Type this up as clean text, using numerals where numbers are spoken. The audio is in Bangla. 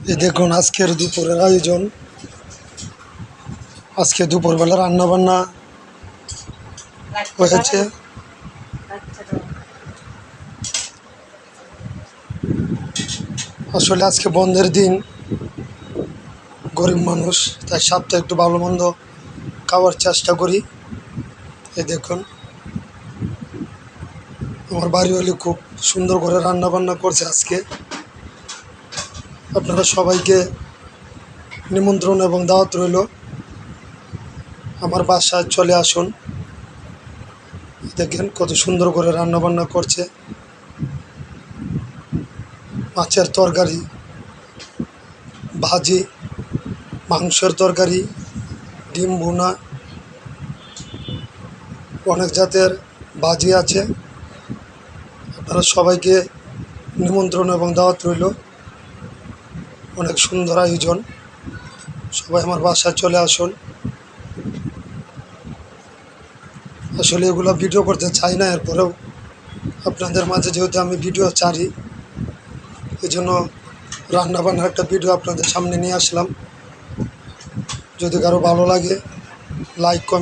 এই দেখুন আজকের দুপুরের আয়োজন। আজকে দুপুরবেলা রান্না বান্না হয়েছে। আসলে আজকে বন্ধের দিন, গরিব মানুষ, তাই সপ্তাহে একটু ভালো মন্দ খাওয়ার চেষ্টা করি। এই দেখুন আমার বাড়িওয়ালি খুব সুন্দর করে রান্না বান্না করছে আজকে। আপনারা সবাইকে নিমন্ত্রণ এবং দাওয়াত রইল, আমার বাসায় চলে আসুন। দেখেন কত সুন্দর করে রান্না বান্না করছে। মাছের তরকারি, ভাজি, মাংসের তরকারি, ডিম ভুনা, অনেক জাতের ভাজি আছে। আপনারা সবাইকে নিমন্ত্রণ এবং দাওয়াত রইল। অনেক সুন্দর আয়োজন, সবাই আমার বাসায় চলে আসুন। আসলে এগুলো ভিডিও করতে চাই না, এরপরেও আপনাদের মাঝে যেহেতু আমি ভিডিও ছাড়ি, এই জন্য রান্নাবান্নার একটা ভিডিও আপনাদের সামনে নিয়ে আসলাম। যদি কারো ভালো লাগে, লাইক কমেন্ট